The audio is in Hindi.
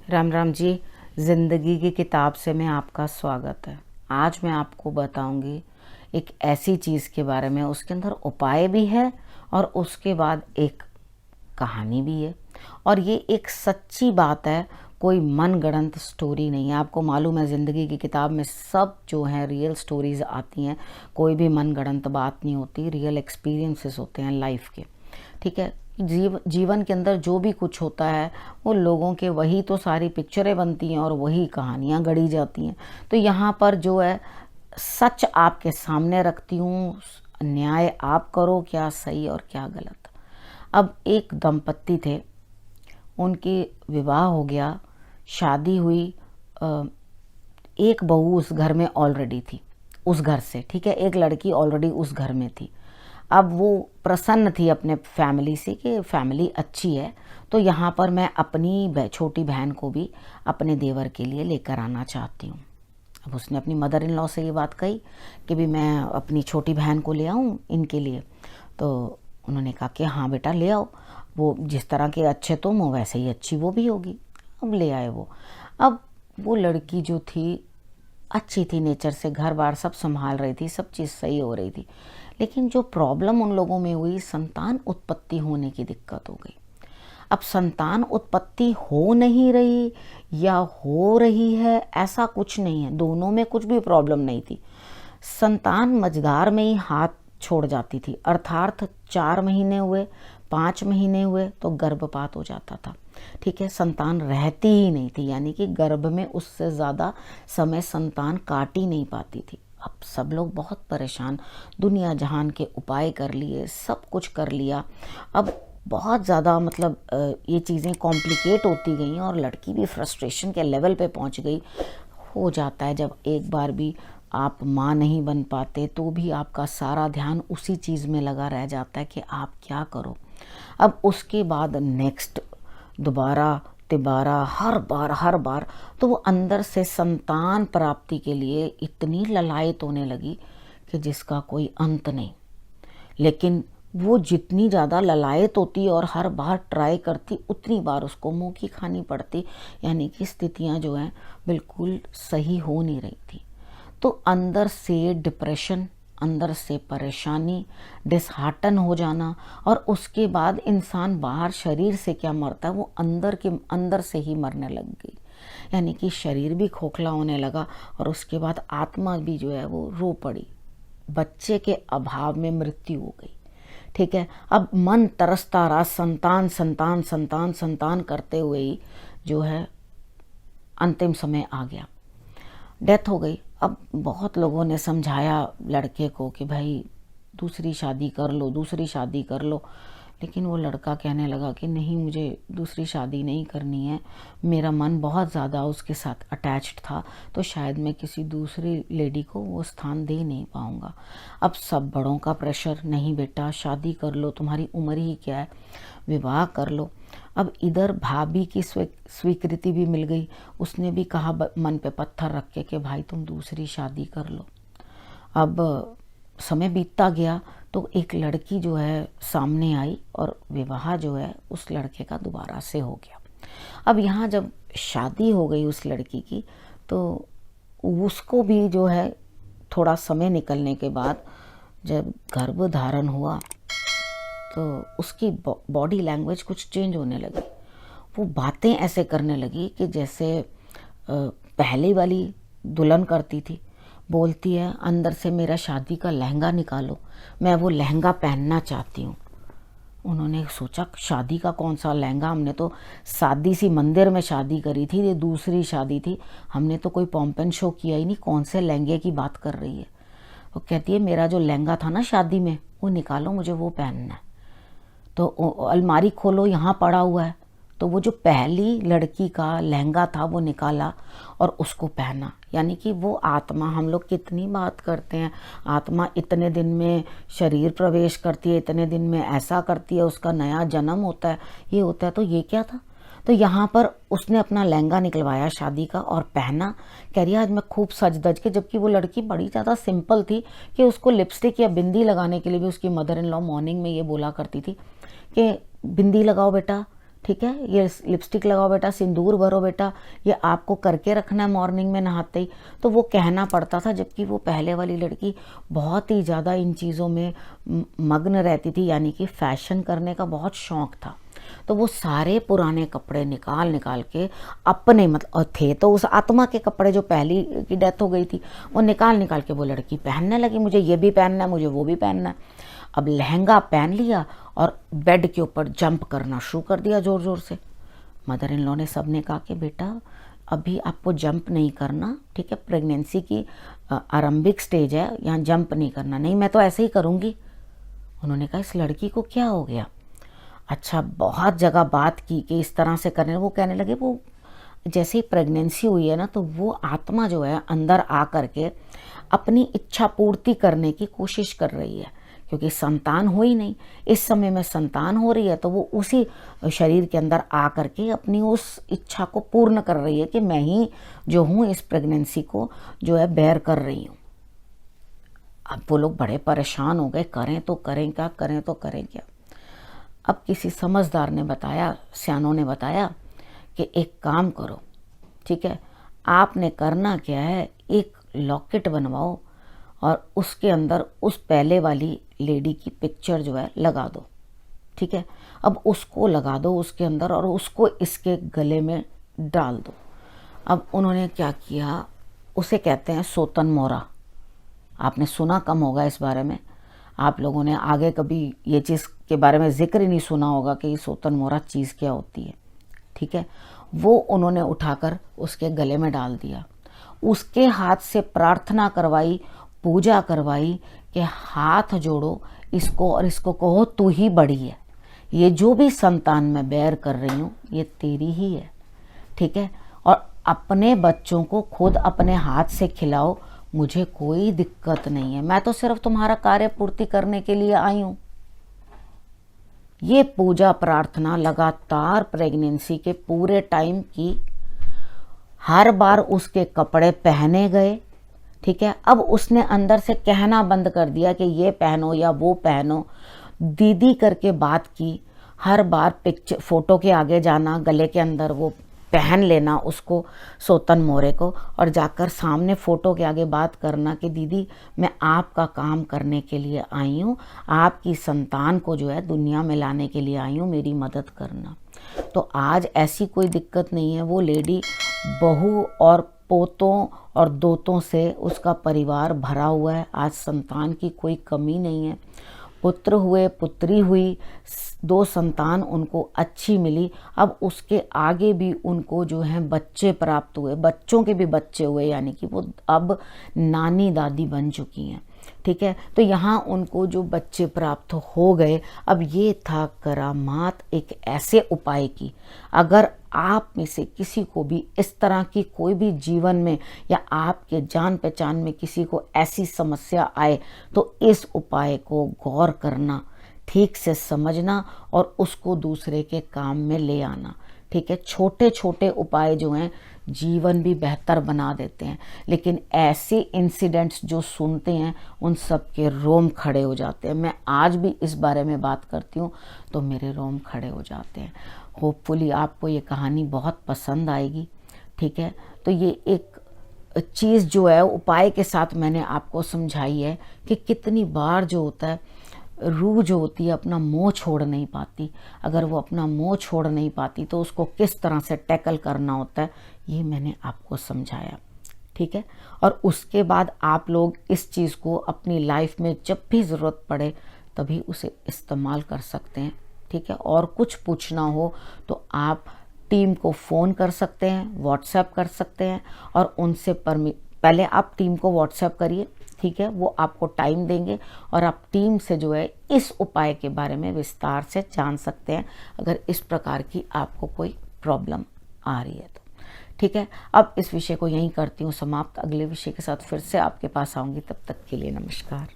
राम राम जी। ज़िंदगी की किताब से में आपका स्वागत है। आज मैं आपको बताऊंगी एक ऐसी चीज़ के बारे में, उसके अंदर उपाय भी है और उसके बाद एक कहानी भी है। और ये एक सच्ची बात है, कोई मनगढ़ंत स्टोरी नहीं है। आपको मालूम है ज़िंदगी की किताब में सब जो है रियल स्टोरीज़ आती हैं, कोई भी मनगढ़ंत बात नहीं होती, रियल एक्सपीरियंसेस होते हैं लाइफ के। ठीक है। जीवन के अंदर जो भी कुछ होता है वो लोगों के, वही तो सारी पिक्चरें बनती हैं और वही कहानियाँ गढ़ी जाती हैं। तो यहाँ पर जो है सच आपके सामने रखती हूँ, न्याय आप करो क्या सही और क्या गलत। अब एक दंपत्ति थे, उनकी विवाह हो गया, शादी हुई। एक बहू उस घर में ऑलरेडी थी, उस घर से, ठीक है, एक लड़की ऑलरेडी उस घर में थी। अब वो प्रसन्न थी अपने फैमिली से कि फैमिली अच्छी है, तो यहाँ पर मैं अपनी छोटी बहन को भी अपने देवर के लिए लेकर आना चाहती हूँ। अब उसने अपनी मदर इन लॉ से ये बात कही कि भी मैं अपनी छोटी बहन को ले आऊँ इनके लिए। तो उन्होंने कहा कि हाँ बेटा ले आओ, वो जिस तरह के अच्छे तुम हो वैसे ही अच्छी वो भी होगी। अब ले आए वो। अब वो लड़की जो थी अच्छी थी नेचर से, घर बार सब संभाल रही थी, सब चीज़ सही हो रही थी। लेकिन जो प्रॉब्लम उन लोगों में हुई, संतान उत्पत्ति होने की दिक्कत हो गई। अब संतान उत्पत्ति हो नहीं रही या हो रही है ऐसा कुछ नहीं है, दोनों में कुछ भी प्रॉब्लम नहीं थी। संतान मझधार में ही हाथ छोड़ जाती थी, अर्थात 4 महीने हुए, 5 महीने हुए तो गर्भपात हो जाता था। ठीक है, संतान रहती ही नहीं थी, यानी कि गर्भ में उससे ज़्यादा समय संतान काट ही नहीं पाती थी। अब सब लोग बहुत परेशान, दुनिया जहान के उपाय कर लिए, सब कुछ कर लिया। अब बहुत ज़्यादा मतलब ये चीज़ें कॉम्प्लिकेट होती गई और लड़की भी फ्रस्ट्रेशन के लेवल पे पहुंच गई। हो जाता है जब एक बार भी आप माँ नहीं बन पाते तो भी आपका सारा ध्यान उसी चीज़ में लगा रह जाता है कि आप क्या करो। अब उसके बाद नेक्स्ट दोबारा तिबारा हर बार तो वो अंदर से संतान प्राप्ति के लिए इतनी ललायत होने लगी कि जिसका कोई अंत नहीं। लेकिन वो जितनी ज़्यादा ललायत होती और हर बार ट्राई करती, उतनी बार उसको मुंह की खानी पड़ती, यानी कि स्थितियां जो हैं बिल्कुल सही हो नहीं रही थी। तो अंदर से डिप्रेशन, अंदर से परेशानी, डिसहार्टन हो जाना, और उसके बाद इंसान बाहर शरीर से क्या मरता है वो अंदर से ही मरने लग गई। यानी कि शरीर भी खोखला होने लगा और उसके बाद आत्मा भी जो है वो रो पड़ी। बच्चे के अभाव में मृत्यु हो गई। ठीक है, अब मन तरसता रहा, संतान संतान संतान संतान करते हुए ही जो है अंतिम समय आ गया, डेथ हो गई। अब बहुत लोगों ने समझाया लड़के को कि भाई दूसरी शादी कर लो, दूसरी शादी कर लो। लेकिन वो लड़का कहने लगा कि नहीं, मुझे दूसरी शादी नहीं करनी है, मेरा मन बहुत ज़्यादा उसके साथ अटैच्ड था, तो शायद मैं किसी दूसरी लेडी को वो स्थान दे नहीं पाऊँगा। अब सब बड़ों का प्रेशर, नहीं बेटा शादी कर लो, तुम्हारी उम्र ही क्या है, विवाह कर लो। अब इधर भाभी की स्वीकृति भी मिल गई, उसने भी कहा मन पे पत्थर रख के कि भाई तुम दूसरी शादी कर लो। अब समय बीतता गया तो एक लड़की जो है सामने आई और विवाह जो है उस लड़के का दोबारा से हो गया। अब यहाँ जब शादी हो गई उस लड़की की, तो उसको भी जो है थोड़ा समय निकलने के बाद जब गर्भ धारण हुआ तो उसकी बॉडी लैंग्वेज कुछ चेंज होने लगी। वो बातें ऐसे करने लगी कि जैसे पहले वाली दुल्हन करती थी। बोलती है अंदर से मेरा शादी का लहंगा निकालो, मैं वो लहंगा पहनना चाहती हूँ। उन्होंने सोचा शादी का कौन सा लहंगा, हमने तो सादी सी मंदिर में शादी करी थी, ये दूसरी शादी थी, हमने तो कोई पॉम्प एंड शो किया ही नहीं, कौन से लहंगे की बात कर रही है। वो कहती है मेरा जो लहंगा था ना शादी में वो निकालो, मुझे वो पहनना है। तो अलमारी खोलो, यहाँ पड़ा हुआ है। तो वो जो पहली लड़की का लहंगा था वो निकाला और उसको पहना। यानी कि वो आत्मा, हम लोग कितनी बात करते हैं, आत्मा इतने दिन में शरीर प्रवेश करती है, इतने दिन में ऐसा करती है, उसका नया जन्म होता है, ये होता है। तो ये क्या था, तो यहाँ पर उसने अपना लहंगा निकलवाया शादी का और पहना। कह रही है आज मैं खूब सज धज के, जबकि वो लड़की बड़ी ज़्यादा सिंपल थी कि उसको लिपस्टिक या बिंदी लगाने के लिए भी उसकी मदर इन लॉ मॉर्निंग में ये बोला करती थी कि बिंदी लगाओ बेटा, ठीक है, ये लिपस्टिक लगाओ बेटा, सिंदूर भरो बेटा, ये आपको करके रखना है मॉर्निंग में नहाते ही। तो वो कहना पड़ता था, जबकि वो पहले वाली लड़की बहुत ही ज़्यादा इन चीज़ों में मग्न रहती थी, यानी कि फैशन करने का बहुत शौक़ था। तो वो सारे पुराने कपड़े निकाल निकाल के अपने, मतलब थे तो उस आत्मा के कपड़े जो पहली की डेथ हो गई थी, वो निकाल निकाल के वो लड़की पहनने लगी। मुझे ये भी पहनना है, मुझे वो भी पहनना है। अब लहंगा पहन लिया और बेड के ऊपर जंप करना शुरू कर दिया ज़ोर ज़ोर से। मदर इन लॉ ने सबने कहा कि बेटा अभी आपको जंप नहीं करना, ठीक है, प्रेगनेंसी की आरंभिक स्टेज है, यहाँ जंप नहीं करना। नहीं, मैं तो ऐसे ही करूँगी। उन्होंने कहा इस लड़की को क्या हो गया। अच्छा, बहुत जगह बात की कि इस तरह से करने, वो कहने लगे वो जैसे ही प्रेगनेंसी हुई है ना, तो वो आत्मा जो है अंदर आ करके अपनी इच्छा पूर्ति करने की कोशिश कर रही है, क्योंकि संतान हो ही नहीं। इस समय में संतान हो रही है तो वो उसी शरीर के अंदर आ करके अपनी उस इच्छा को पूर्ण कर रही है कि मैं ही जो हूँ इस प्रेगनेंसी को जो है बेयर कर रही हूँ। अब वो लोग बड़े परेशान हो गए, करें तो करें क्या, करें तो करें क्या। अब किसी समझदार ने बताया, सियानों ने बताया कि एक काम करो, ठीक है, आपने करना क्या है, एक लॉकेट बनवाओ और उसके अंदर उस पहले वाली लेडी की पिक्चर जो है लगा दो, ठीक है। अब उसको लगा दो उसके अंदर और उसको इसके गले में डाल दो। अब उन्होंने क्या किया, उसे कहते हैं सोतन मोहरा। आपने सुना कम होगा इस बारे में, आप लोगों ने आगे कभी ये चीज़ के बारे में जिक्र ही नहीं सुना होगा कि ये सोतन मोहरा चीज़ क्या होती है, ठीक है। वो उन्होंने उठाकर उसके गले में डाल दिया, उसके हाथ से प्रार्थना करवाई, पूजा करवाई कि हाथ जोड़ो इसको और इसको कहो तू ही बड़ी है, ये जो भी संतान मैं बेयर कर रही हूँ ये तेरी ही है, ठीक है। और अपने बच्चों को खुद अपने हाथ से खिलाओ, मुझे कोई दिक्कत नहीं है, मैं तो सिर्फ तुम्हारा कार्य पूर्ति करने के लिए आई हूँ। ये पूजा प्रार्थना लगातार प्रेगनेंसी के पूरे टाइम की। हर बार उसके कपड़े पहने गए, ठीक है। अब उसने अंदर से कहना बंद कर दिया कि ये पहनो या वो पहनो, दीदी करके बात की। हर बार पिक्चर फोटो के आगे जाना, गले के अंदर वो पहन लेना उसको, सोतन मोरे को, और जाकर सामने फ़ोटो के आगे बात करना कि दीदी मैं आपका काम करने के लिए आई हूँ, आपकी संतान को जो है दुनिया में लाने के लिए आई हूँ, मेरी मदद करना। तो आज ऐसी कोई दिक्कत नहीं है। वो लेडी बहू और पोतों और दोतों से उसका परिवार भरा हुआ है। आज संतान की कोई कमी नहीं है। पुत्र हुए, पुत्री हुई, 2 संतान उनको अच्छी मिली। अब उसके आगे भी उनको जो है बच्चे प्राप्त हुए, बच्चों के भी बच्चे हुए, यानी कि वो अब नानी दादी बन चुकी हैं, ठीक है। तो यहाँ उनको जो बच्चे प्राप्त हो गए। अब ये था करामात एक ऐसे उपाय की। अगर आप में से किसी को भी इस तरह की कोई भी जीवन में या आपके जान पहचान में किसी को ऐसी समस्या आए, तो इस उपाय को गौर करना, ठीक से समझना और उसको दूसरे के काम में ले आना, ठीक है। छोटे छोटे उपाय जो हैं जीवन भी बेहतर बना देते हैं, लेकिन ऐसे इंसिडेंट्स जो सुनते हैं उन सब के रोम खड़े हो जाते हैं। मैं आज भी इस बारे में बात करती हूँ तो मेरे रोम खड़े हो जाते हैं। होपफुली आपको ये कहानी बहुत पसंद आएगी, ठीक है। तो ये एक चीज़ जो है उपाय के साथ मैंने आपको समझाई है कि कितनी बार जो होता है रूह जो होती है अपना मोह छोड़ नहीं पाती। अगर वो अपना मोह छोड़ नहीं पाती तो उसको किस तरह से टैकल करना होता है, ये मैंने आपको समझाया, ठीक है। और उसके बाद आप लोग इस चीज़ को अपनी लाइफ में जब भी ज़रूरत पड़े तभी उसे इस्तेमाल कर सकते हैं, ठीक है। और कुछ पूछना हो तो आप टीम को फ़ोन कर सकते हैं, व्हाट्सएप कर सकते हैं, और उनसे पहले आप टीम को व्हाट्सएप करिए, ठीक है। वो आपको टाइम देंगे और आप टीम से जो है इस उपाय के बारे में विस्तार से जान सकते हैं, अगर इस प्रकार की आपको कोई प्रॉब्लम आ रही है तो, ठीक है। अब इस विषय को यहीं करती हूँ समाप्त। अगले विषय के साथ फिर से आपके पास आऊँगी, तब तक के लिए नमस्कार।